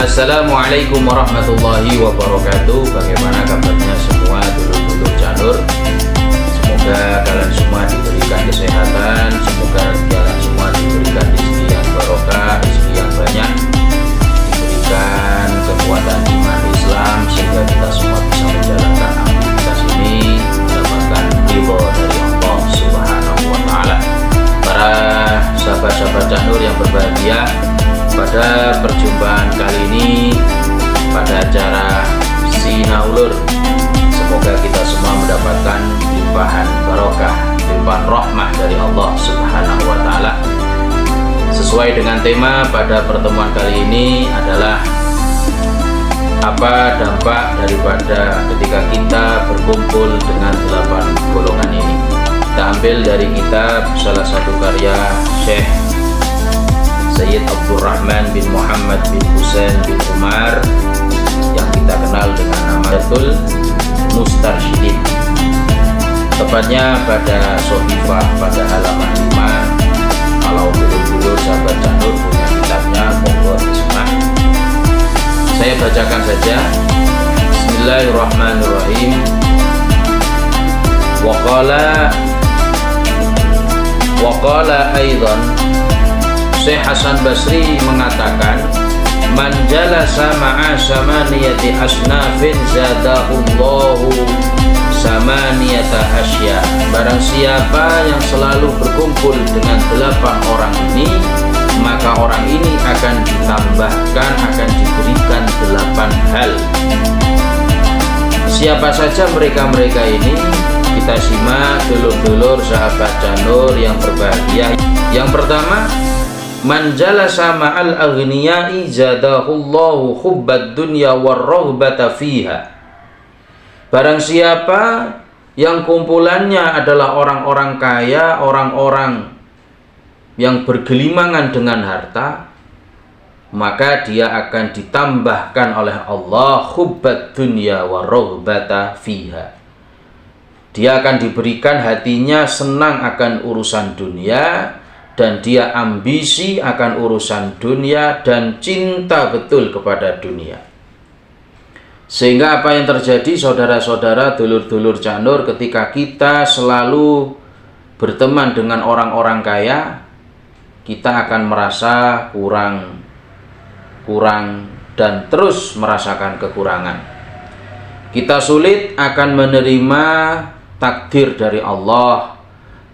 Assalamualaikum warahmatullahi wabarakatuh. Bagaimana kabarnya semua dulur-dulur Janur? Semoga kalian semua diberikan kesehatan, semoga kalian semua diberikan rezeki yang barokah, rezeki yang banyak, diberikan kekuatan iman Islam sehingga kita semua bisa menjalankan aktivitas ini mendapatkan ridho dari Allah Subhanahu wa Ta'ala. Para sahabat-sahabat Janur yang berbahagia, pada perjumpaan kali ini pada acara Sinaulur, semoga kita semua mendapatkan limpahan barokah, limpahan rahmah dari Allah Subhanahu wa Ta'ala. Sesuai dengan tema pada pertemuan kali ini adalah apa dampak daripada ketika kita berkumpul dengan 8 golongan ini. Kita ambil dari kitab salah satu karya Syekh Sayyid Abdurrahman bin Muhammad bin Husain bin Umar yang kita kenal dengan nama Datul Mustarsyidin, tepatnya pada Sohifah pada halaman 5. Kalau dulu sahabat Janur punya kitabnya, monggo disimak. Saya bacakan saja. Bismillahirrahmanirrahim. Waqala aidan, Syekh Hasan Basri mengatakan, man jalasa ma'a samaniyati asnafin zadahullahu samaniyata asya. Barang siapa yang selalu berkumpul dengan 8 orang ini, maka orang ini akan ditambahkan, akan diberikan 8 hal. Siapa saja mereka-mereka ini? Kita simak dulur-dulur sahabat Janur yang berbahagia. Yang pertama, man jalasa ma'al aghniyai zadahullahu hubbad dunya warraghbata fiha. Barang siapa yang kumpulannya adalah orang-orang kaya, orang-orang yang bergelimangan dengan harta, maka dia akan ditambahkan oleh Allah hubbad dunya warraghbata fiha. Dia akan diberikan hatinya senang akan urusan dunia, dan dia ambisi akan urusan dunia dan cinta betul kepada dunia. Sehingga apa yang terjadi saudara-saudara dulur-dulur Janur, ketika kita selalu berteman dengan orang-orang kaya, kita akan merasa kurang dan terus merasakan kekurangan. Kita sulit akan menerima takdir dari Allah.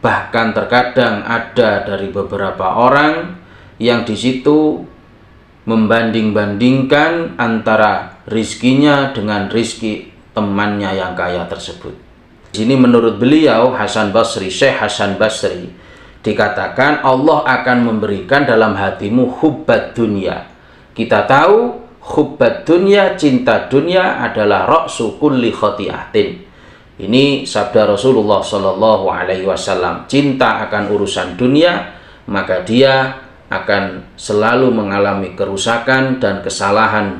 Bahkan terkadang ada dari beberapa orang yang di situ membanding-bandingkan antara rizkinya dengan rizki temannya yang kaya tersebut. Di sini menurut beliau Hasan Basri, Syekh Hasan Basri, dikatakan Allah akan memberikan dalam hatimu hubbad dunya. Kita tahu hubbad dunya, cinta dunia adalah ra'su kulli khati'atin. Ini sabda Rasulullah Sallallahu Alaihi Wasallam. Cinta akan urusan dunia, maka dia akan selalu mengalami kerusakan dan kesalahan.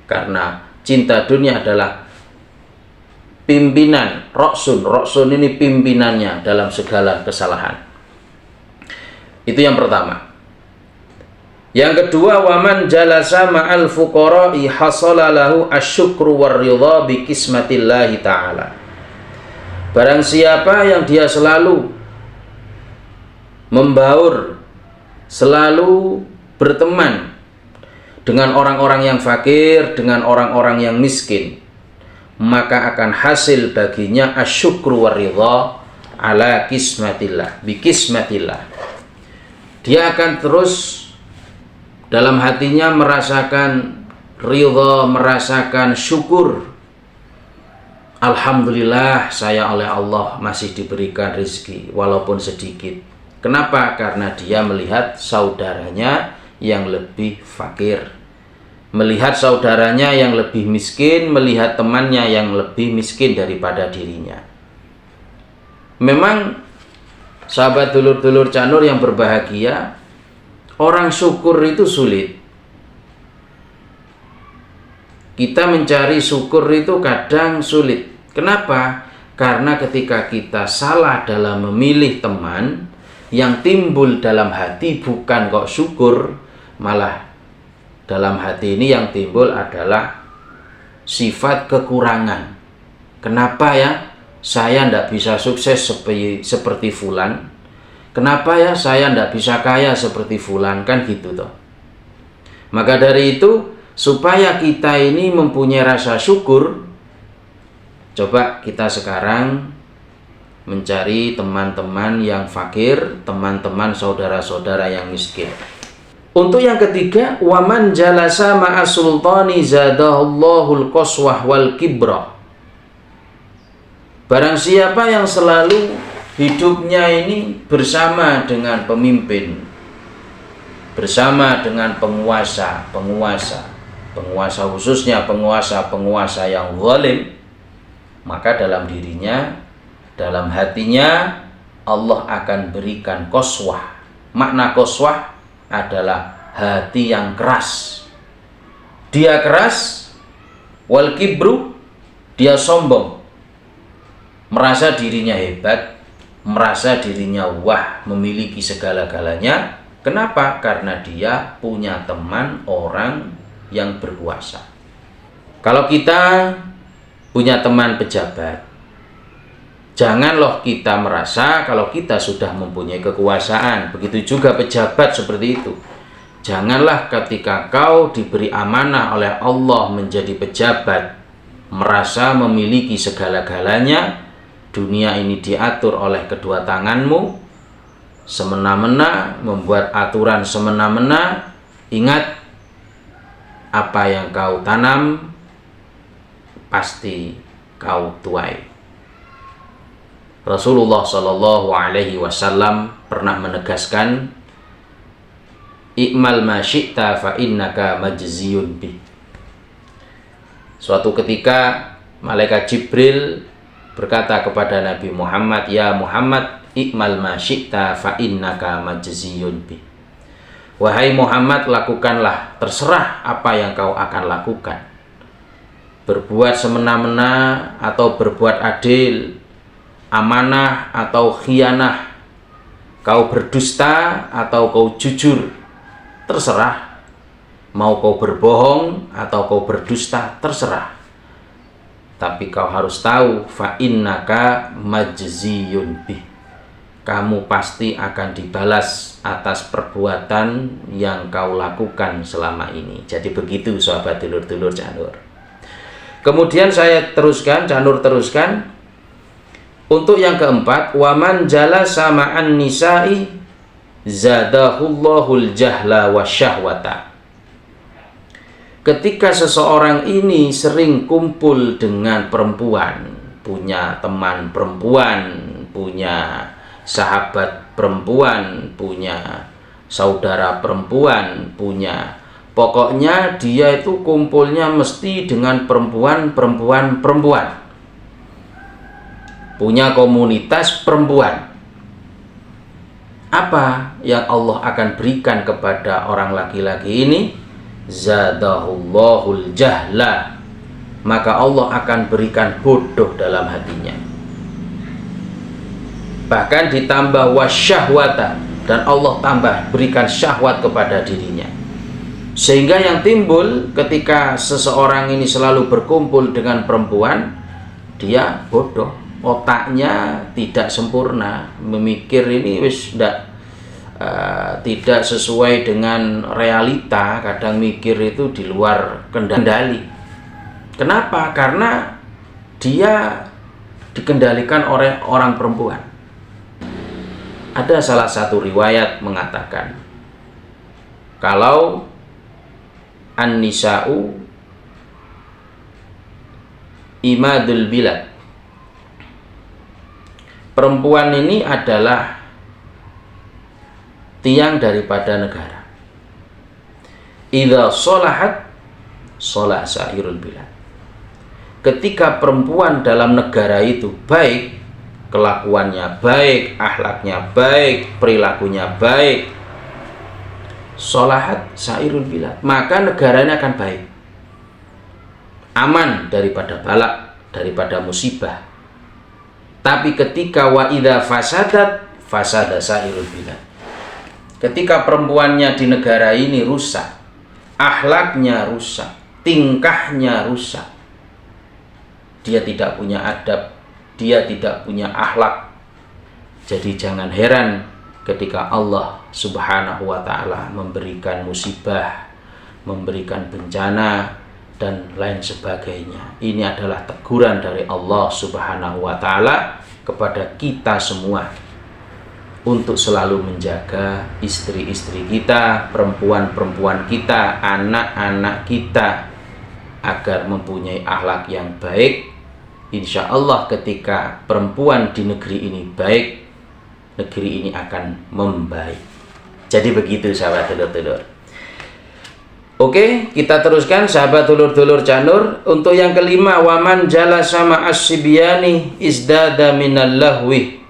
Karena cinta dunia adalah pimpinan, Roksun ini pimpinannya dalam segala kesalahan. Itu yang pertama. Yang kedua, waman jalasa ma'al fuqara'i hasala lahu asyukru warridha bi kismatillahi ta'ala. Barang siapa yang dia selalu membaur, selalu berteman dengan orang-orang yang fakir, dengan orang-orang yang miskin, maka akan hasil baginya asyukru warridha ala kismatillah, bi kismatillah. Dia akan terus dalam hatinya merasakan ridha, merasakan syukur. Alhamdulillah, saya oleh Allah masih diberikan rezeki walaupun sedikit. Kenapa? Karena dia melihat saudaranya yang lebih fakir, melihat saudaranya yang lebih miskin, melihat temannya yang lebih miskin daripada dirinya. Memang sahabat dulur-dulur Janur yang berbahagia, orang syukur itu sulit. Kita mencari syukur itu kadang sulit. Kenapa? Karena ketika kita salah dalam memilih teman, yang timbul dalam hati bukan kok syukur, malah dalam hati ini yang timbul adalah sifat kekurangan. Kenapa ya saya tidak bisa sukses seperti fulan? Kenapa ya saya tidak bisa kaya seperti fulan? Kan gitu toh. Maka dari itu, supaya kita ini mempunyai rasa syukur, coba kita sekarang mencari teman-teman yang fakir, teman-teman saudara-saudara yang miskin. Untuk yang ketiga, waman jalasa ma'a sultani zadahallahul qaswah wal kibrah. Barang siapa yang selalu hidupnya ini bersama dengan pemimpin, bersama dengan penguasa khususnya penguasa yang zalim, maka dalam dirinya, dalam hatinya Allah akan berikan qaswah. Makna qaswah adalah hati yang keras. Dia keras, wal kibru, dia sombong, merasa dirinya hebat, merasa dirinya wah, memiliki segala-galanya. Kenapa? Karena dia punya teman orang yang berkuasa. Kalau kita punya teman pejabat, jangan loh kita merasa kalau kita sudah mempunyai kekuasaan. Begitu juga pejabat seperti itu. Janganlah ketika kau diberi amanah oleh Allah menjadi pejabat, merasa memiliki segala-galanya, dunia ini diatur oleh kedua tanganmu, semena-mena, membuat aturan semena-mena. Ingat, apa yang kau tanam pasti kau tuai. Rasulullah Shallallahu Alaihi Wasallam pernah menegaskan, "I'mal ma syi'ta fa innaka majziyun bi." Suatu ketika malaikat Jibril berkata kepada Nabi Muhammad, "Ya Muhammad, i'mal ma syi'ta fa innaka majziyun bi." Wahai Muhammad, lakukanlah, terserah apa yang kau akan lakukan. Berbuat semena-mena atau berbuat adil, amanah atau khianah, kau berdusta atau kau jujur, terserah. Mau kau berbohong atau kau berdusta, terserah. Tapi kau harus tahu, fa innaka majziyun bih. Kamu pasti akan dibalas atas perbuatan yang kau lakukan selama ini. Jadi begitu sahabat dulur-dulur Janur. Kemudian saya teruskan, Janur teruskan. Untuk yang keempat, waman jalasa ma'an nisa'i zadahullahul jahla wasyahwata. Ketika seseorang ini sering kumpul dengan perempuan, punya teman perempuan, punya sahabat perempuan, punya saudara perempuan, pokoknya dia itu kumpulnya mesti dengan perempuan, punya komunitas perempuan. Apa yang Allah akan berikan kepada orang laki-laki ini? Zadahullahul jahla. Maka Allah akan berikan bodoh dalam hatinya. Bahkan ditambah wasyahwata, dan Allah tambah berikan syahwat kepada dirinya. Sehingga yang timbul ketika seseorang ini selalu berkumpul dengan perempuan, dia bodoh, otaknya tidak sempurna, memikir ini wis tidak sesuai dengan realita, kadang mikir itu di luar kendali. Kenapa? Karena dia dikendalikan oleh orang perempuan. Ada salah satu riwayat mengatakan, kalau an-nisa'u imadul bilad, perempuan ini adalah tiang daripada negara. Idza sholahat sholah sa'irul bilad. Ketika perempuan dalam negara itu baik, kelakuannya baik, akhlaknya baik, perilakunya baik, sholahat sa'irul bilad, maka negaranya akan baik, aman daripada balak, daripada musibah. Tapi ketika wa idza fasadat fasada sa'irul bilad, ketika perempuannya di negara ini rusak, akhlaknya rusak, tingkahnya rusak. Dia tidak punya adab, dia tidak punya akhlak. Jadi jangan heran ketika Allah Subhanahu wa ta'ala memberikan musibah, memberikan bencana, dan lain sebagainya. Ini adalah teguran dari Allah Subhanahu wa ta'ala kepada kita semua untuk selalu menjaga istri-istri kita, perempuan-perempuan kita, anak-anak kita agar mempunyai akhlak yang baik. Insya Allah ketika perempuan di negeri ini baik, negeri ini akan membaik. Jadi begitu sahabat dulur-dulur. Oke, kita teruskan sahabat dulur-dulur Canur. Untuk yang kelima, waman jalasa ma'as-sibyani izdada minal lahwi.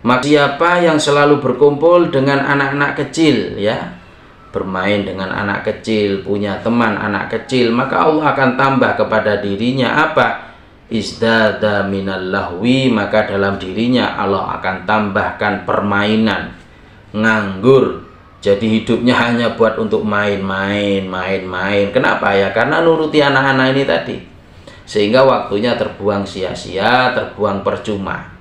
Maka siapa yang selalu berkumpul dengan anak-anak kecil, ya, bermain dengan anak kecil, punya teman anak kecil, maka Allah akan tambah kepada dirinya apa? Izdada minal lahwi, maka dalam dirinya Allah akan tambahkan permainan, nganggur. Jadi hidupnya hanya buat untuk main-main. Kenapa ya? Karena nuruti anak-anak ini tadi, sehingga waktunya terbuang sia-sia, terbuang percuma.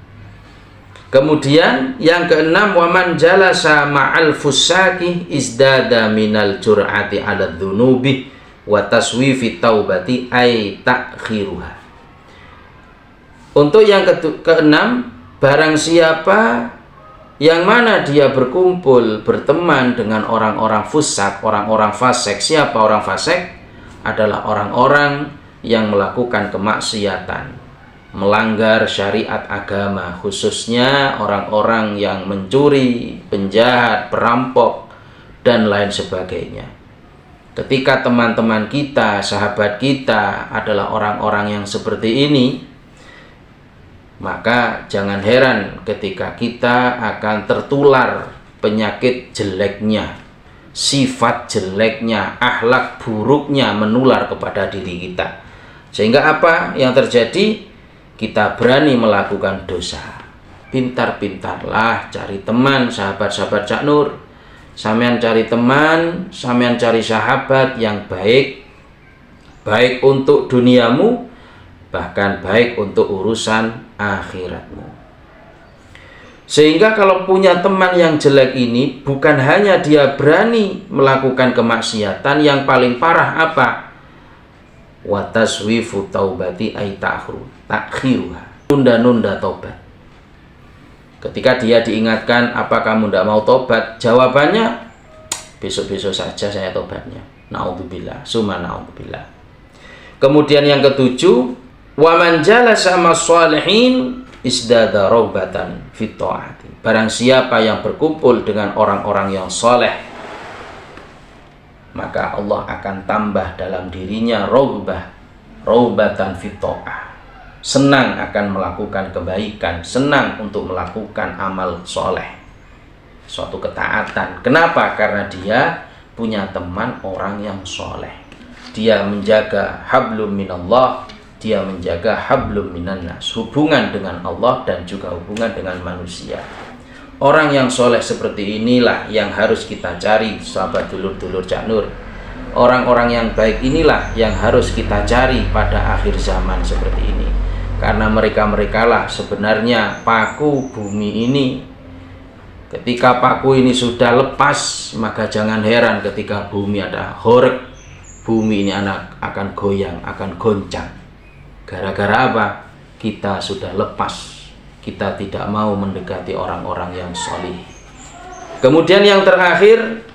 Kemudian yang keenam, waman jalasa ma'al fusaki izdada minal jur'ati ala dhunubi wa taswifi taubati ay ta'khiruha. Untuk yang keenam, barang siapa yang mana dia berkumpul, berteman dengan orang-orang fusak, orang-orang fasik. Siapa orang fasik? Adalah orang-orang yang melakukan kemaksiatan, melanggar syariat agama, khususnya orang-orang yang mencuri, penjahat, perampok, dan lain sebagainya. Ketika teman-teman kita, sahabat kita adalah orang-orang yang seperti ini, maka jangan heran ketika kita akan tertular penyakit jeleknya, sifat jeleknya, akhlak buruknya menular kepada diri kita. Sehingga apa yang terjadi? Kita berani melakukan dosa. Pintar-pintarlah cari teman, sahabat-sahabat Cak Nur. Sampean cari teman, sampean cari sahabat yang baik, baik untuk duniamu, bahkan baik untuk urusan akhiratmu. Sehingga kalau punya teman yang jelek ini, bukan hanya dia berani melakukan kemaksiatan, yang paling parah apa? Wa taswifu taubati ay ta'khiruha. Nunda-nunda tobat. Ketika dia diingatkan, apa kamu tidak mau tobat? Jawabannya, besok-besok saja saya tobatnya. Na'udzubillah, summa na'udzubillah. Kemudian yang ketujuh, wa man jalasa mas-shalihin isdada raubatan fit ta'ati. Barang siapa yang berkumpul dengan orang-orang yang soleh, maka Allah akan tambah dalam dirinya raubatan fit ta'ah. Senang akan melakukan kebaikan, senang untuk melakukan amal soleh, suatu ketaatan. Kenapa? Karena dia punya teman orang yang soleh. Dia menjaga hablum minallah, dia menjaga hablum minannas, hubungan dengan Allah dan juga hubungan dengan manusia. Orang yang soleh seperti inilah yang harus kita cari, sahabat dulur-dulur Cak Nur. Orang-orang yang baik inilah yang harus kita cari pada akhir zaman seperti ini. Karena mereka-merekalah sebenarnya paku bumi ini. Ketika paku ini sudah lepas, maka jangan heran ketika bumi ada horeg, bumi ini akan goyang, akan goncang. Gara-gara apa? Kita sudah lepas, kita tidak mau mendekati orang-orang yang solih. Kemudian yang terakhir,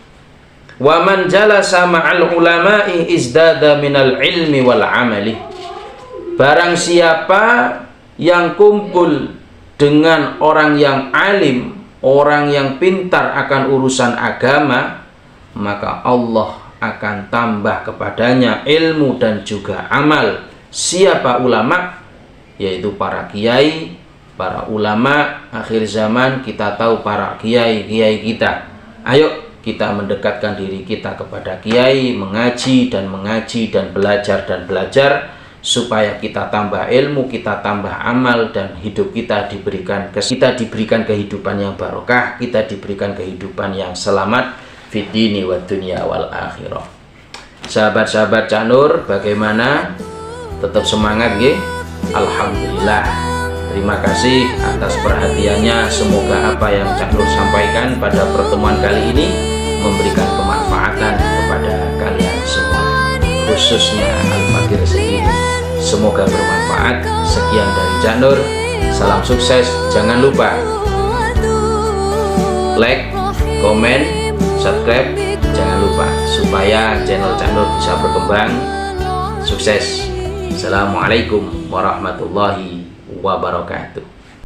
waman jalasa ma'al ulama'i izdada minal ilmi wal amali. Barang siapa yang kumpul dengan orang yang alim, orang yang pintar akan urusan agama, maka Allah akan tambah kepadanya ilmu dan juga amal. Siapa ulama? Yaitu para kiai, para ulama akhir zaman. Kita tahu para kiai-kiai kita. Ayo kita mendekatkan diri kita kepada kiai, mengaji dan belajar, supaya kita tambah ilmu, kita tambah amal, dan hidup kita diberikan kehidupan yang barokah, kita diberikan kehidupan yang selamat fid dini wad dunya wal akhirah. Sahabat-sahabat Cak Nur, bagaimana? Tetap semangat nggih? Alhamdulillah. Terima kasih atas perhatiannya. Semoga apa yang Cak Nur sampaikan pada pertemuan kali ini memberikan kemanfaatan kepada kalian semua, khususnya Al-Fakir sendiri. Semoga bermanfaat. Sekian dari Cak Nur. Salam sukses. Jangan lupa like, komen, subscribe. Jangan lupa supaya channel Cak Nur bisa berkembang. Sukses. Assalamualaikum warahmatullahi wabarakatuh.